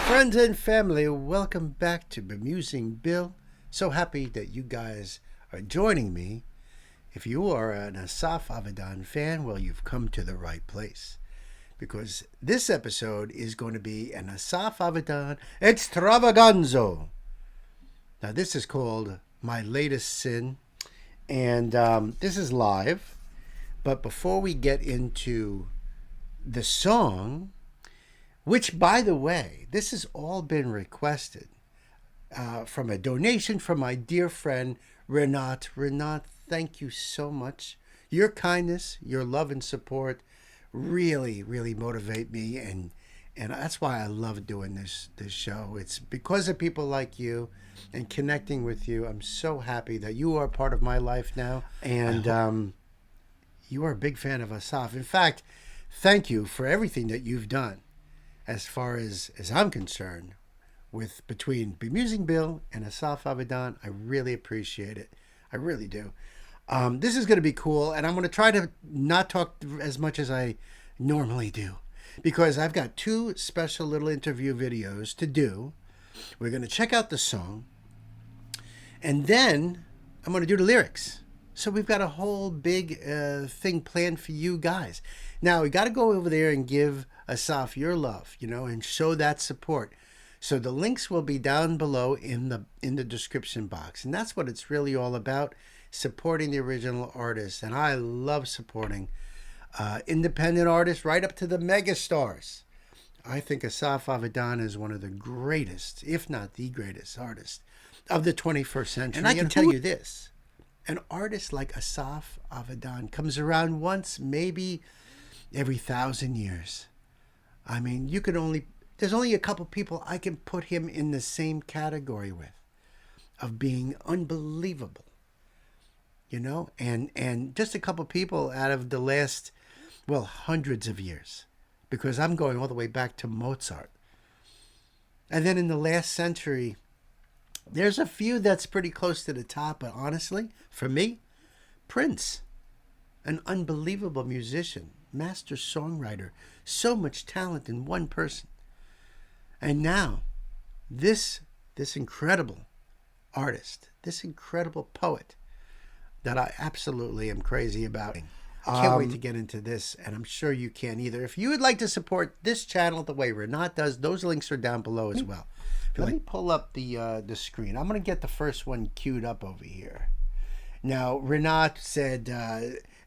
Friends and family, welcome back to Bemusing Bill. So happy that you guys are joining me. If you are an Asaf Avidan fan, well, you've come to the right place. Because this episode is going to be an Asaf Avidan extravaganzo. Now, this is called My Latest Sin, and this is live. But before we get into the song, which, by the way, this has all been requested from a donation from my dear friend, Renat. Renat, thank you so much. Your kindness, your love and support really, really motivate me. And that's why I love doing this show. It's because of people like you and connecting with you. I'm so happy that you are part of my life now. And you are a big fan of Asaf. In fact, thank you for everything that you've done. As far as I'm concerned, with between Bemusing Bill and Asaf Avidan, I really appreciate it. I really do. This is going to be cool, and I'm going to try to not talk as much as I normally do, because I've got two special little interview videos to do. We're going to check out the song, and then I'm going to do the lyrics. So we've got a whole big thing planned for you guys. Now, we got to go over there and give Asaf your love, and show that support. So the links will be down below in the description box. And that's what it's really all about, supporting the original artists. And I love supporting independent artists right up to the megastars. I think Asaf Avidan is one of the greatest, if not the greatest artist of the 21st century. And I can tell you this. An artist like Asaf Avidan comes around once, maybe every 1,000 years. I mean, there's only a couple people I can put him in the same category with, of being unbelievable, and just a couple people out of the last, hundreds of years, because I'm going all the way back to Mozart. And then in the last century, there's a few that's pretty close to the top, but honestly, for me, Prince, an unbelievable musician, master songwriter, so much talent in one person. And now, this incredible artist, this incredible poet that I absolutely am crazy about. I can't wait to get into this, and I'm sure you can either. If you would like to support this channel the way Renat does, those links are down below as well. Let me pull up the screen. I'm going to get the first one queued up over here. Now, Renat said,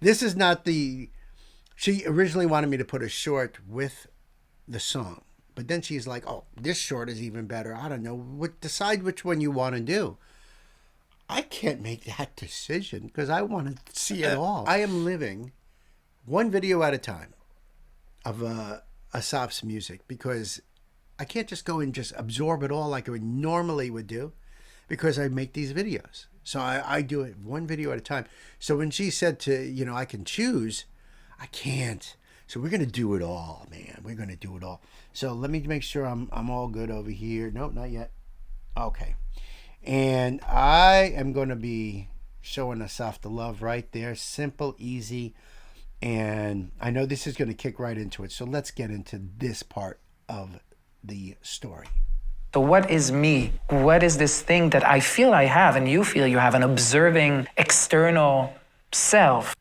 this is not the... She originally wanted me to put a short with the song. But then she's like, oh, this short is even better. I don't know. Decide which one you want to do. I can't make that decision because I want to see it all. I am living one video at a time of Asaf's music, because I can't just go and just absorb it all like I normally would do, because I make these videos. So I do it one video at a time. So when she said to, I can choose, I can't. So we're going to do it all, man. We're going to do it all. So let me make sure I'm all good over here. Nope, not yet. Okay. And I am going to be showing Asaf the love right there. Simple, easy. And I know this is going to kick right into it. So let's get into this part of the story. So what is me? What is this thing that I feel I have and you feel you have, an observing external self?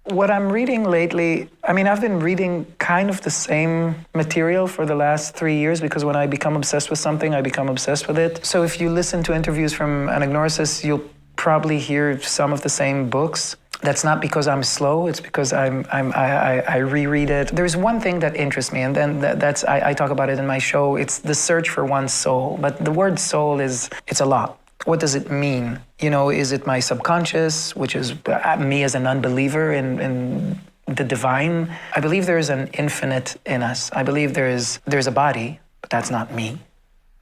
What I'm reading lately, I've been reading kind of the same material for the last 3 years, because when I become obsessed with something, I become obsessed with it. So if you listen to interviews from Anagnosis, you'll probably hear some of the same books. That's not because I'm slow, it's because I reread it. There's one thing that interests me, and then I talk about it in my show. It's the search for one's soul. But the word soul it's a lot. What does it mean? Is it my subconscious, which is me as an unbeliever in the divine? I believe there is an infinite in us. I believe there's a body, but that's not me.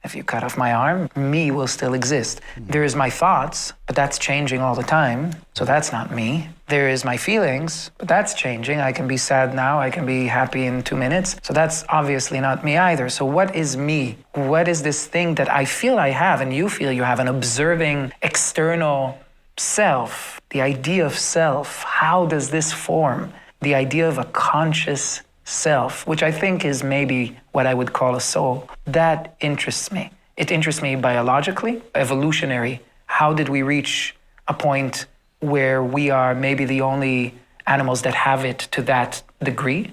If you cut off my arm, me will still exist. There is my thoughts, but that's changing all the time, so that's not me. There is my feelings, but that's changing. I can be sad now, I can be happy in 2 minutes, so that's obviously not me either. So what is me? What is this thing that I feel I have and you feel you have, an observing external self? The idea of self, how does this form? The idea of a conscious self, which I think is maybe what I would call a soul, that interests me. It interests me biologically, evolutionary. How did we reach a point where we are maybe the only animals that have it to that degree?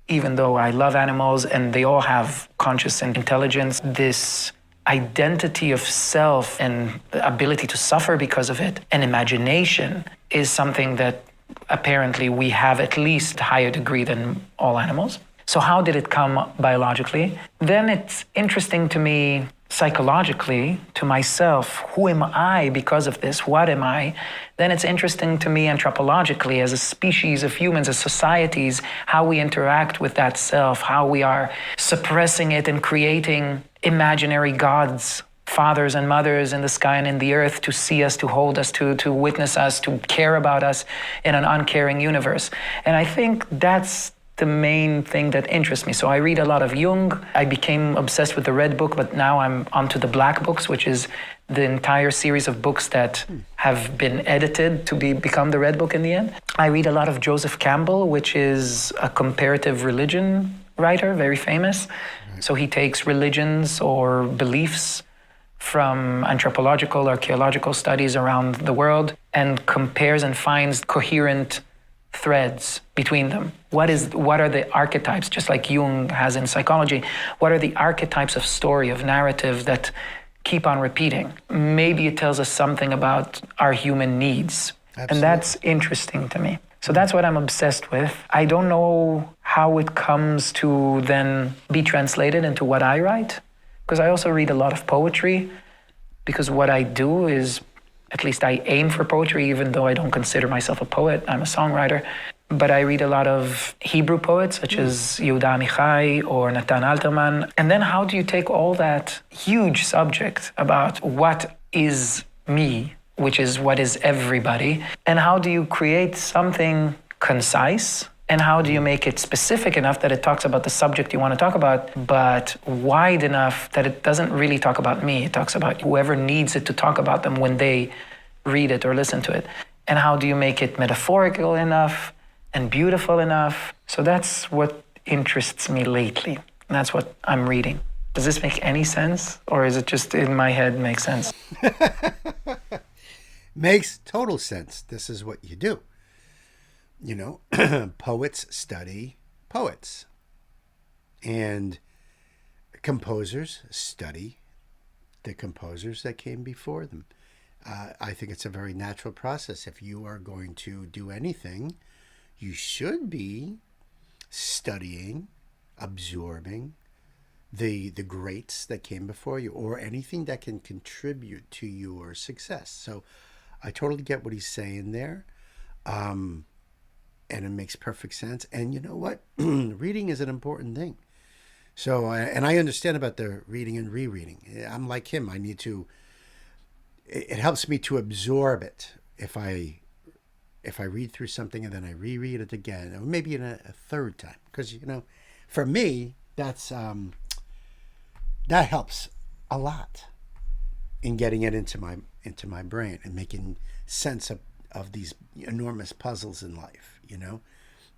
Even though I love animals and they all have conscious and intelligence, this identity of self and the ability to suffer because of it and imagination is something that apparently we have at least a higher degree than all animals. So how did it come biologically? Then it's interesting to me psychologically, to myself, who am I because of this? What am I? Then it's interesting to me anthropologically as a species of humans, as societies, how we interact with that self, how we are suppressing it and creating imaginary gods, fathers and mothers in the sky and in the earth to see us, to hold us, to witness us, to care about us in an uncaring universe. And I think that's the main thing that interests me. So I read a lot of Jung. I became obsessed with the Red Book, but now I'm onto the Black Books, which is the entire series of books that have been edited to become the Red Book in the end. I read a lot of Joseph Campbell, which is a comparative religion writer, very famous. So he takes religions or beliefs from anthropological, archaeological studies around the world and compares and finds coherent threads between them. What are the archetypes, just like Jung has in psychology, what are the archetypes of story, of narrative that keep on repeating? Maybe it tells us something about our human needs. Absolutely. And that's interesting to me. So that's what I'm obsessed with. I don't know how it comes to then be translated into what I write, because I also read a lot of poetry, because what I do is, at least I aim for poetry, even though I don't consider myself a poet. I'm a songwriter. But I read a lot of Hebrew poets, such as Yehuda Amichai or Natan Alterman. And then how do you take all that huge subject about what is me, which is what is everybody, and how do you create something concise? And how do you make it specific enough that it talks about the subject you want to talk about, but wide enough that it doesn't really talk about me? It talks about whoever needs it to talk about them when they read it or listen to it. And how do you make it metaphorical enough and beautiful enough? So that's what interests me lately. And that's what I'm reading. Does this make any sense? Or is it just in my head makes sense? Makes total sense. This is what you do. You know, poets study poets, and composers study the composers that came before them. I think it's a very natural process. If you are going to do anything, you should be studying, absorbing the greats that came before you, or anything that can contribute to your success. So I totally get what he's saying there. And it makes perfect sense. And you know what? Reading is an important thing. So, and I understand about the reading and rereading. I'm like him. It helps me to absorb it if I read through something and then I reread it again, or maybe in a third time. Because, you know, for me, that helps a lot in getting it into my brain and making sense of these enormous puzzles in life. You know,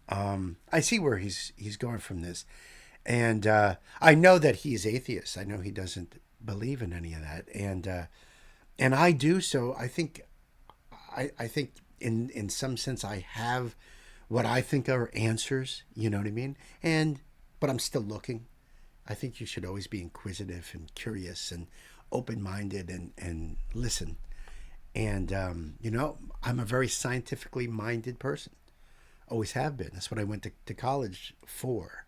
I see where he's going from this, and I know that he's atheist. I know he doesn't believe in any of that, and I do. So I think in some sense I have what I think are answers. You know what I mean? But I'm still looking. I think you should always be inquisitive and curious and open-minded and listen. And you know, I'm a very scientifically minded person. Always have been. That's what I went to college for.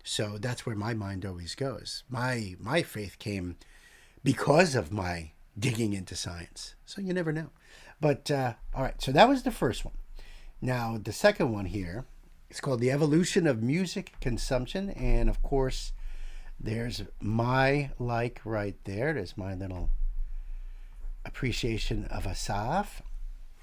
So that's where my mind always goes. My faith came because of my digging into science. So you never know. But all right, so that was the first one. Now the second one here, it's called The Evolution of Music Consumption. And of course, there's my like right there. There's my little appreciation of Asaf,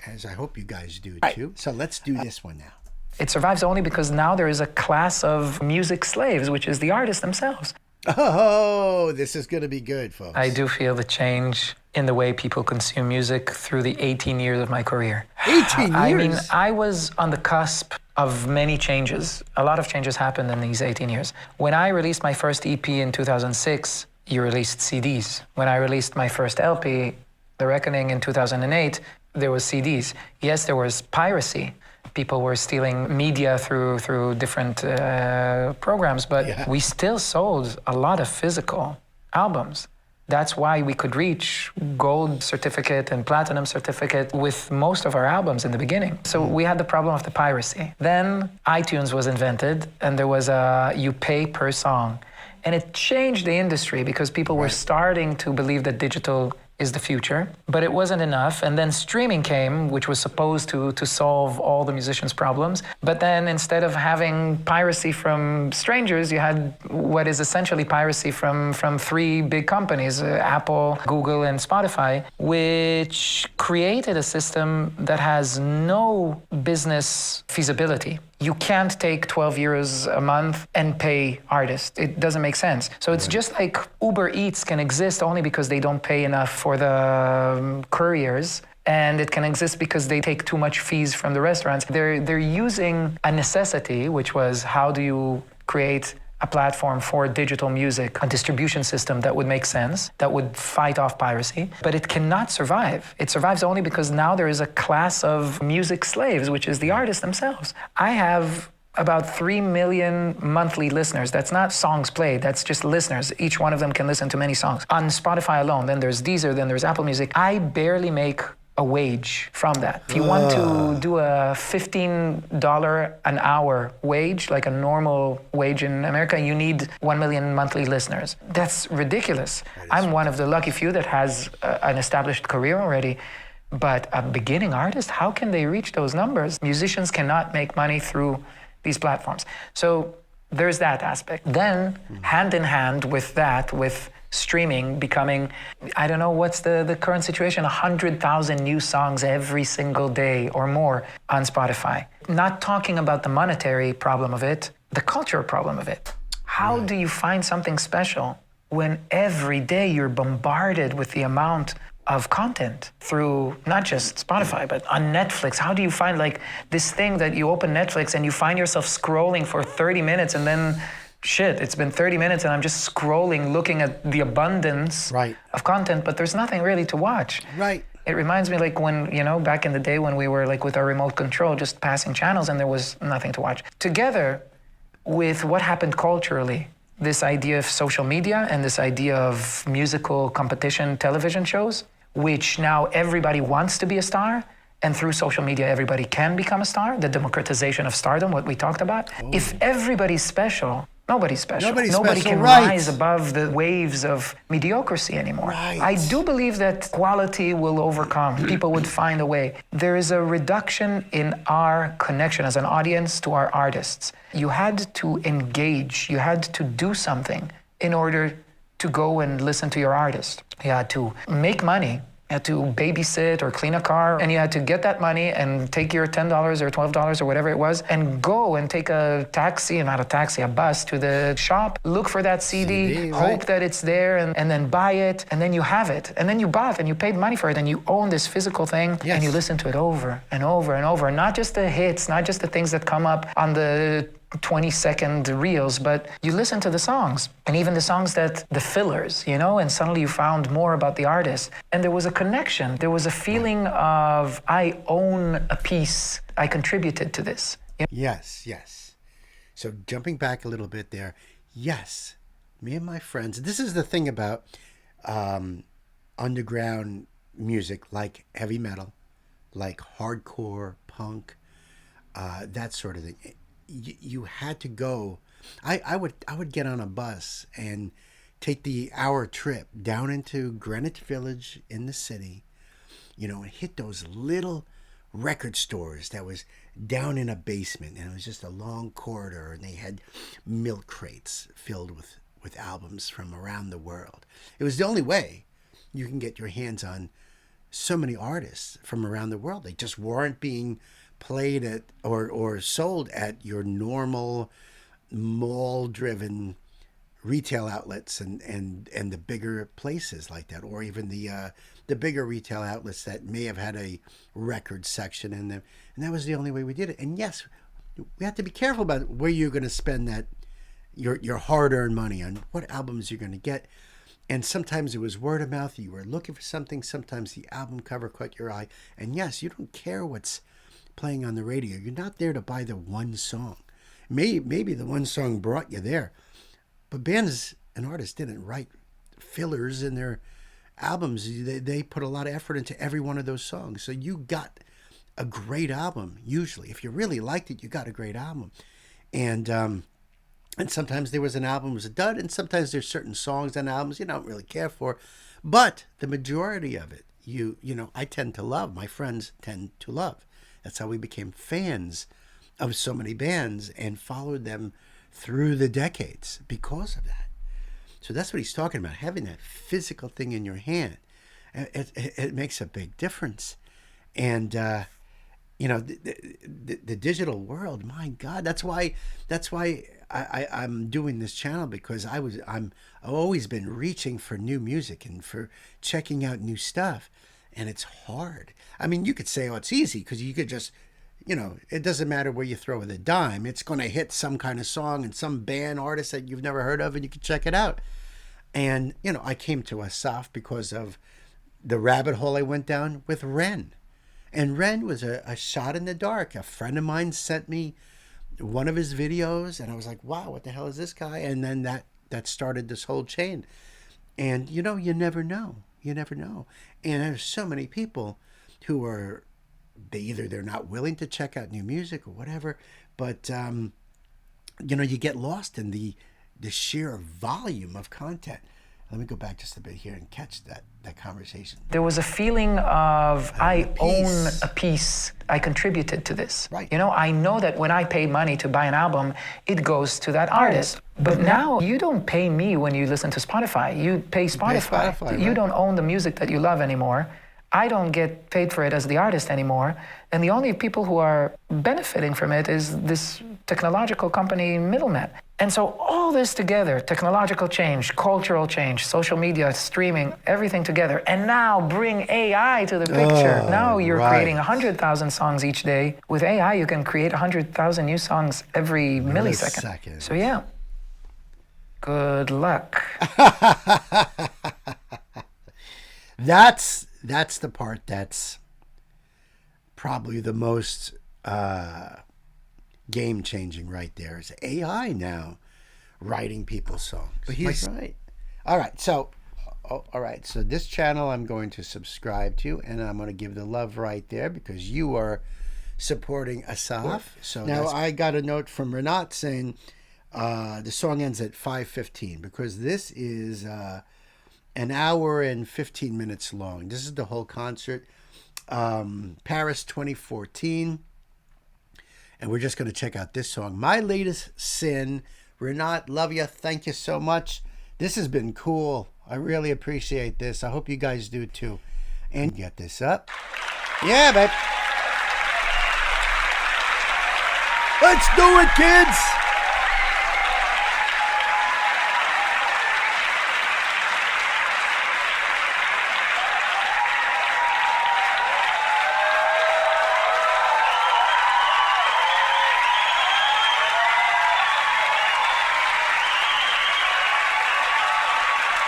as I hope you guys do too. So let's do this one now. It survives only because now there is a class of music slaves, which is the artists themselves. Oh, this is going to be good, folks. I do feel the change in the way people consume music through the 18 years of my career. 18 years? I mean, I was on the cusp of many changes. A lot of changes happened in these 18 years. When I released my first EP in 2006, you released CDs. When I released my first LP, The Reckoning, in 2008, there was CDs. Yes, there was piracy. People were stealing media through different programs, but we still sold a lot of physical albums. That's why we could reach gold certificate and platinum certificate with most of our albums in the beginning. So we had the problem of the piracy. Then iTunes was invented, and there was you pay per song. And it changed the industry because people were starting to believe that digital is the future, but it wasn't enough. And then streaming came, which was supposed to solve all the musicians' problems. But then instead of having piracy from strangers, you had what is essentially piracy from three big companies, Apple, Google, and Spotify, which created a system that has no business feasibility. You can't take 12 euros a month and pay artists. It doesn't make sense. So it's just like Uber Eats can exist only because they don't pay enough for the couriers, and it can exist because they take too much fees from the restaurants. They're using a necessity, which was how do you create a platform for digital music, a distribution system that would make sense, that would fight off piracy, but it cannot survive. It survives only because now there is a class of music slaves, which is the artists themselves. I have about 3 million monthly listeners. That's not songs played, that's just listeners. Each one of them can listen to many songs. On Spotify alone, then there's Deezer, then there's Apple Music. I barely make a wage from that. If you want to do a $15 an hour wage, like a normal wage in America, you need 1 million monthly listeners. That's ridiculous. I'm one of the lucky few that has an established career already. But a beginning artist, how can they reach those numbers? Musicians cannot make money through these platforms. So there's that aspect. Then, hand in hand with that, with streaming becoming, I don't know what's the current situation, 100,000 new songs every single day or more on Spotify. Not talking about the monetary problem of it, the cultural problem of it. How do you find something special when every day you're bombarded with the amount of content through not just Spotify, but on Netflix? How do you find like this thing that you open Netflix and you find yourself scrolling for 30 minutes and then shit, it's been 30 minutes and I'm just scrolling, looking at the abundance of content, but there's nothing really to watch. It reminds me like when, back in the day when we were like with our remote control, just passing channels and there was nothing to watch. Together with what happened culturally, this idea of social media and this idea of musical competition television shows, which now everybody wants to be a star, and through social media everybody can become a star, the democratization of stardom, what we talked about. If everybody's special, nobody's special. Nobody can rise above the waves of mediocrity anymore. I do believe that quality will overcome. People would find a way. There is a reduction in our connection as an audience to our artists. You had to engage, you had to do something in order to go and listen to your artist. You had to make money. You had to babysit or clean a car, and you had to get that money and take your $10 or $12 or whatever it was and go and take a taxi, not a taxi, a bus to the shop, look for that CD, hope that it's there, and then buy it, and then you have it. And then you bought and you paid money for it, and you own this physical thing, and you listen to it over and over and over. Not just the hits, not just the things that come up on the 20-second reels, but you listen to the songs, and even the songs that the fillers, and suddenly you found more about the artist. And there was a connection. There was a feeling of, I own a piece. I contributed to this. Yes. So jumping back a little bit there, yes, me and my friends, this is the thing about underground music, like heavy metal, like hardcore punk, that sort of thing. You had to go. I would get on a bus and take the hour trip down into Greenwich Village in the city, and hit those little record stores that was down in a basement, and it was just a long corridor, and they had milk crates filled with albums from around the world. It was the only way you can get your hands on so many artists from around the world. They just weren't being played at or sold at your normal mall-driven retail outlets and the bigger places like that, or even the bigger retail outlets that may have had a record section in them. And that was the only way we did it. And yes, we have to be careful about where you're going to spend that your hard-earned money on, what albums you're going to get. And sometimes it was word of mouth. You were looking for something. Sometimes the album cover caught your eye. And yes, you don't care what's playing on the radio. You're not there to buy the one song. Maybe the one song brought you there. But bands and artists didn't write fillers in their albums. They put a lot of effort into every one of those songs. So you got a great album, usually. If you really liked it, you got a great album. And sometimes there was an album that was a dud, and sometimes there's certain songs on albums you don't really care for. But the majority of it, I tend to love. My friends tend to love. That's how we became fans of so many bands and followed them through the decades because of that. So that's what he's talking about, having that physical thing in your hand. It makes a big difference. And, the digital world, my God, that's why I'm doing this channel, because I've always been reaching for new music and for checking out new stuff. And it's hard. I mean, you could say, oh, it's easy because you could just, it doesn't matter where you throw the dime. It's going to hit some kind of song and some band artist that you've never heard of, and you can check it out. And, I came to Asaf because of the rabbit hole I went down with Ren. And Ren was a shot in the dark. A friend of mine sent me one of his videos, and I was like, wow, what the hell is this guy? And then that started this whole chain. And, you never know. You never know. And there's so many people who are, they're not willing to check out new music or whatever, but, you get lost in the sheer volume of content. Let me go back just a bit here and catch that conversation. There was a feeling of, I own a piece. I contributed to this. Right. I know that when I pay money to buy an album, it goes to that artist. But now you don't pay me when you listen to Spotify. You pay Spotify. You right. don't own the music that you love anymore. I don't get paid for it as the artist anymore. And the only people who are benefiting from it is this technological company middleman. And so all this together, technological change, cultural change, social media, streaming, everything together, and now bring AI to the picture. Now you're creating 100,000 songs each day. With AI, you can create 100,000 new songs every millisecond. So yeah, good luck. That's the part that's probably the most game-changing right there, is AI now writing people's songs. But he's right. All right, so this channel I'm going to subscribe to, and I'm going to give the love right there because you are supporting Asaf. So now I got a note from Renat saying the song ends at 5:15 because this is an hour and 15 minutes long. This is the whole concert. Paris 2014. And we're just going to check out this song, My Latest Sin. Renat, love you. Thank you so much. This has been cool. I really appreciate this. I hope you guys do too. And get this up. Yeah, babe. Let's do it, kids.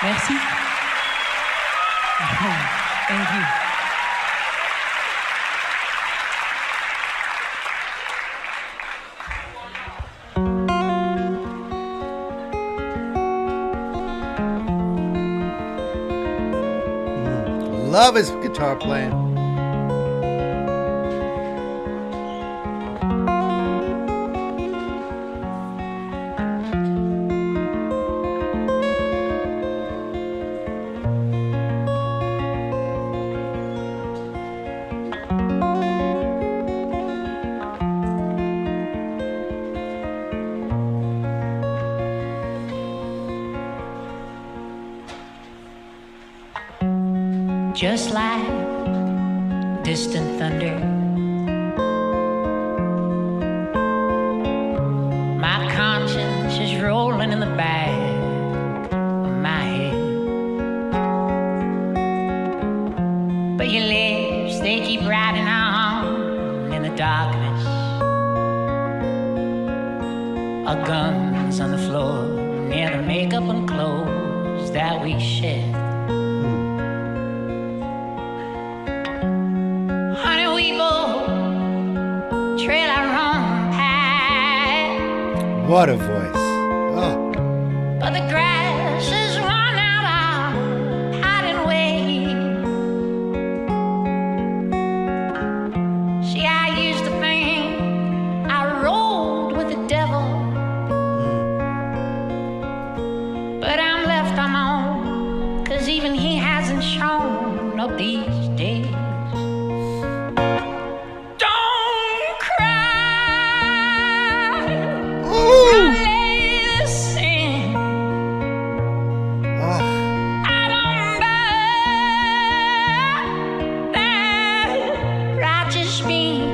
Merci. Thank you. Love his guitar playing. Just like distant thunder, my conscience is rolling in the back of my head. But your lips, they keep riding on in the darkness. our guns on the floor near the makeup and clothes that we share. Honey, we both trail our own path. What a voice. Oh. But the grass is run out our hiding way. See, I used to think I rolled with the devil, but I'm left on my own, 'cause even he hasn't shown up these days. Don't cry, my latest sin. Oh. I don't buy that righteous beam.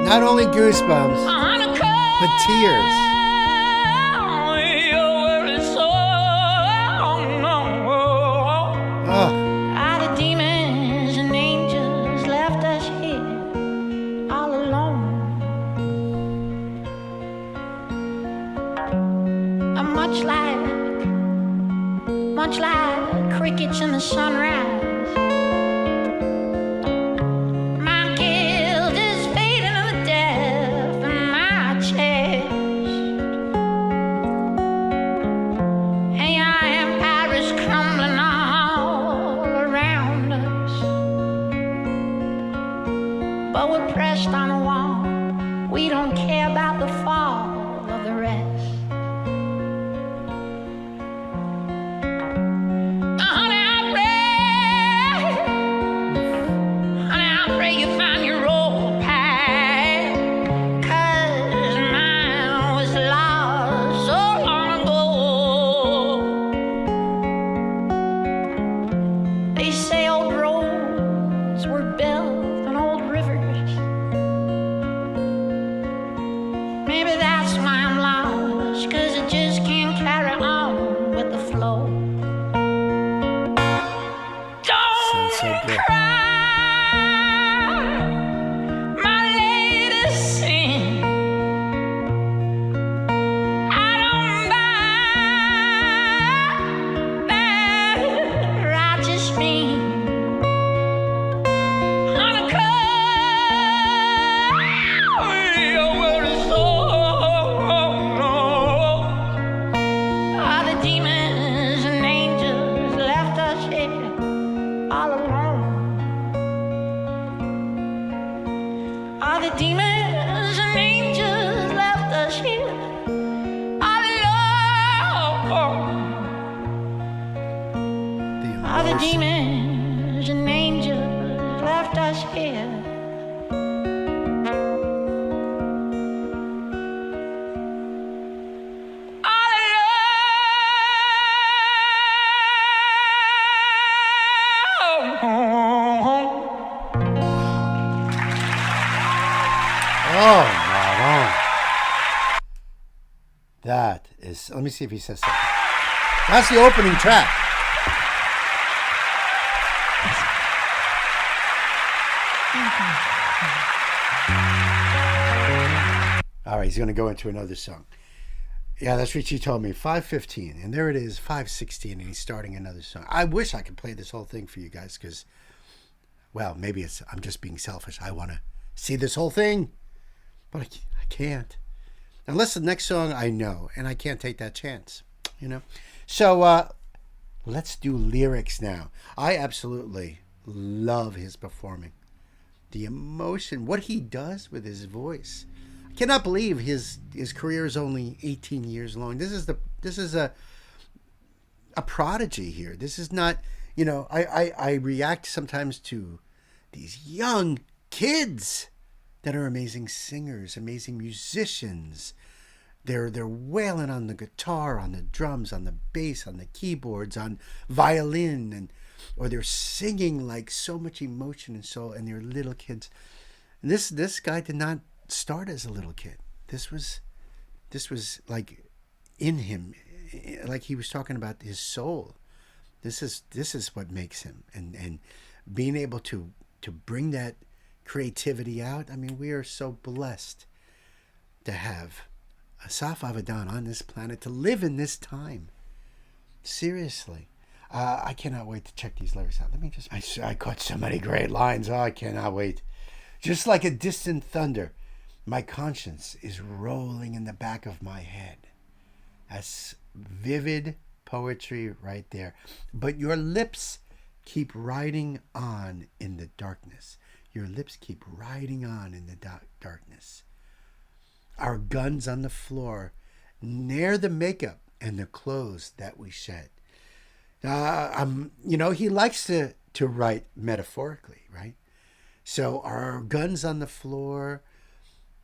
Not only goosebumps, but tears. Oh. Are the demons and angels left us here all alone? I'm much like crickets in the sunrise. My guilt is fading to the depth in my chest. And your empire's crumbling all around us. But we're pressed on a wall. We don't care about the fall of the rest. Honey, I pray you find your old path, 'cause mine was lost so long ago. They say old roads were built on old rivers. Maybe that's why I'm lost, 'cause I just can't carry on with the flow. Sounds so good. My latest sin. I don't buy that righteous beam. Honey, 'cause your word is so. Are the demons and angels left us here all alone? Are the demons and angels left us here all alone? Are the The emotion. demons and angels left us here all alone? Oh, Maron. That is. Let me see if he says something. That's the opening track. All right, he's going to go into another song. Yeah, that's what you told me. 5:15, and there it is, 5:16, and he's starting another song. I wish I could play this whole thing for you guys, because, well, maybe I'm just being selfish. I want to see this whole thing, but I can't. Unless the next song I know, and I can't take that chance, you know. So let's do lyrics now. I absolutely love his performing. The emotion, what he does with his voice. I cannot believe his career is only 18 years long. This is a prodigy here. This is not, you know, I react sometimes to these young kids that are amazing singers, amazing musicians. They're wailing on the guitar, on the drums, on the bass, on the keyboards, on violin, or they're singing like so much emotion and soul, and they're little kids. And this guy did not start as a little kid. This was like in him, like he was talking about his soul. This is what makes him, and being able to bring that creativity out. I mean, we are so blessed to have Asaf Avidan on this planet to live in this time. Seriously. I cannot wait to check these lyrics out. Let me just... I caught so many great lines. Oh, I cannot wait. Just like a distant thunder, my conscience is rolling in the back of my head. That's vivid poetry right there. But your lips keep riding on in the darkness. Your lips keep riding on in the darkness. Our guns on the floor, near the makeup and the clothes that we shed. He likes to write metaphorically, right? So our guns on the floor,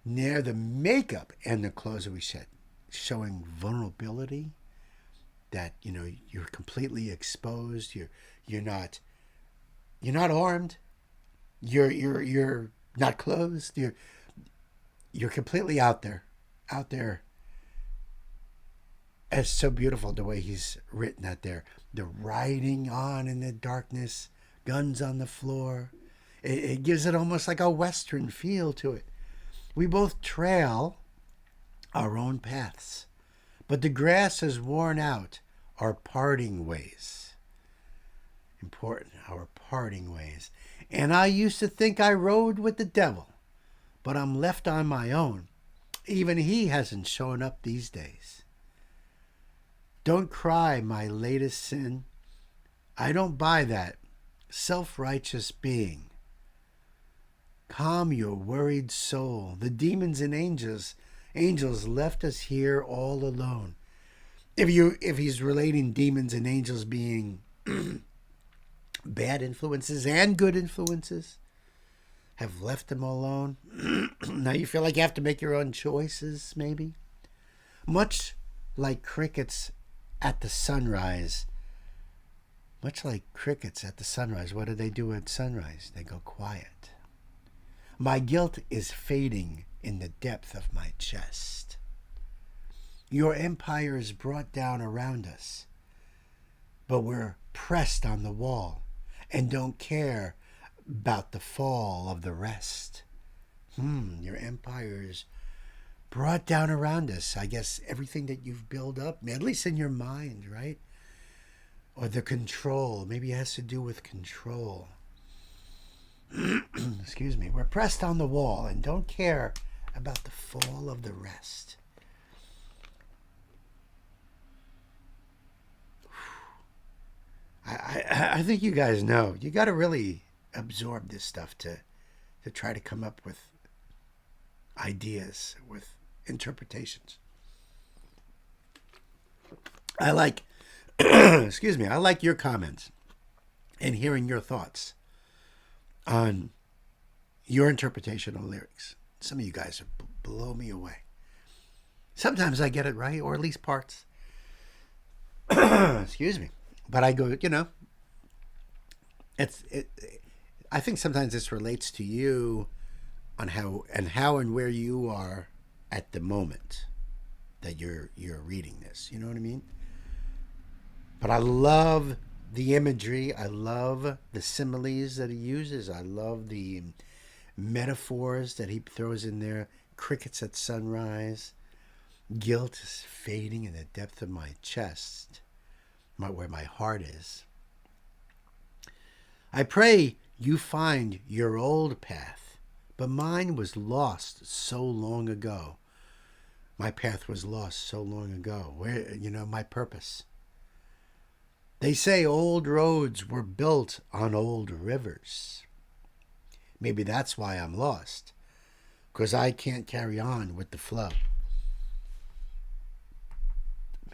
near the makeup and the clothes that we shed, showing vulnerability, that you're completely exposed. You're not armed. You're not clothed. You're completely out there. It's so beautiful the way he's written that there. The riding on in the darkness, guns on the floor. It gives it almost like a Western feel to it. We both trail our own paths, but the grass has worn out our parting ways. Important, our parting ways. And I used to think I rode with the devil, but I'm left on my own. Even he hasn't shown up these days. Don't cry, my latest sin. I don't buy that self-righteous being. Calm your worried soul. The demons and angels left us here all alone. If he's relating demons and angels being bad influences and good influences, have left him alone. Now you feel like you have to make your own choices, maybe? Much like crickets at the sunrise. What do they do at sunrise? They go quiet. My guilt is fading in the depth of my chest. Your empire is brought down around us, but we're pressed on the wall and don't care about the fall of the rest. Your empire is brought down around us. I guess everything that you've built up, at least in your mind, right? Or the control. Maybe it has to do with control. Excuse me. We're pressed on the wall and don't care about the fall of the rest. I think you guys know. You got to really absorb this stuff to try to come up with ideas, with interpretations. I like, I like your comments and hearing your thoughts on your interpretation of lyrics. Some of you guys blow me away. Sometimes I get it right, or at least parts. Excuse me. But I go, I think sometimes this relates to you on how and where you are at the moment that you're reading this. You know what I mean? But I love the imagery. I love the similes that he uses. I love the metaphors that he throws in there. Crickets at sunrise. Guilt is fading in the depth of my chest, where my heart is. I pray you find your old path, but mine was lost so long ago. My path was lost so long ago. Where, my purpose. They say old roads were built on old rivers. Maybe that's why I'm lost, because I can't carry on with the flow.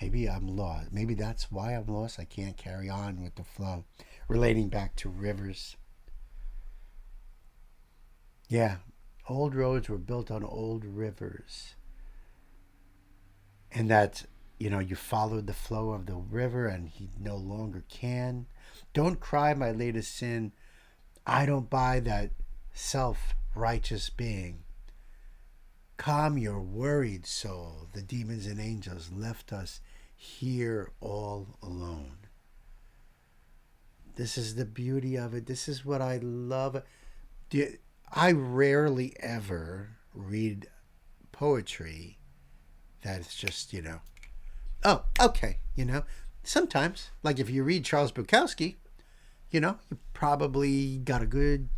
Maybe I'm lost. Maybe that's why I'm lost. I can't carry on with the flow. Relating back to rivers. Yeah, old roads were built on old rivers. And that, you followed the flow of the river and he no longer can. Don't cry, my latest sin. I don't buy that self-righteous being. Calm your worried soul. The demons and angels left us here all alone. This is the beauty of it. This is what I love. I rarely ever read poetry that it's just, oh, okay, Sometimes, like if you read Charles Bukowski, you probably got a good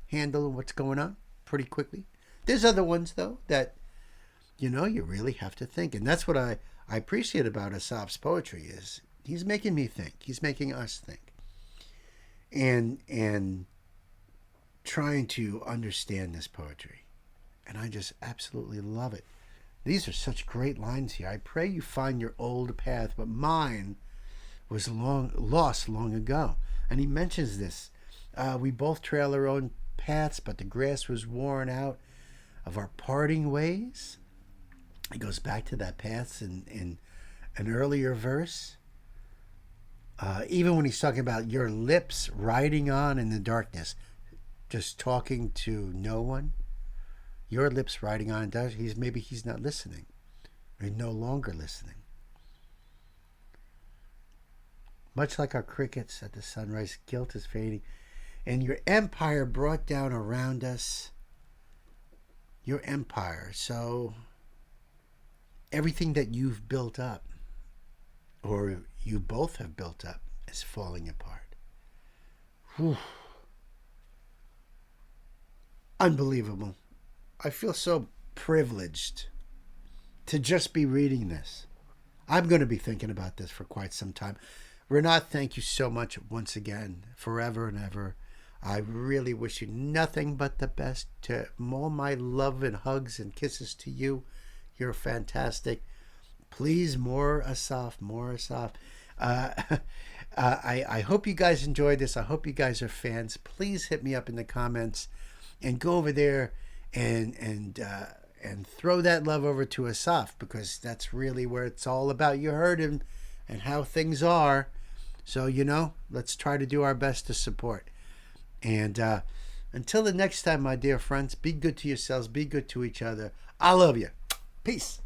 handle of what's going on pretty quickly. There's other ones, though, that, you really have to think. And that's what I appreciate about Asaf's poetry is he's making me think. He's making us think. And trying to understand this poetry. And I just absolutely love it. These are such great lines here. I pray you find your old path, but mine was lost long ago. And he mentions this. We both trail our own paths, but the grass was worn out of our parting ways. He goes back to that paths in an earlier verse. Even when he's talking about your lips riding on in the darkness, just talking to no one. Your lips riding on, maybe he's not listening, or he's no longer listening. Much like our crickets at the sunrise, guilt is fading, and your empire brought down around us. Your empire, so everything that you've built up, or you both have built up, is falling apart. Whew. Unbelievable. I feel so privileged to just be reading this. I'm going to be thinking about this for quite some time. Renat, thank you so much once again, forever and ever. I really wish you nothing but the best. To all my love and hugs and kisses to you. You're fantastic. Please, more Asaf, more Asaf. I hope you guys enjoyed this. I hope you guys are fans. Please hit me up in the comments and go over there and throw that love over to Asaf, because that's really where it's all about. You heard him and how things are. So, let's try to do our best to support. And until the next time, my dear friends, be good to yourselves, be good to each other. I love you. Peace.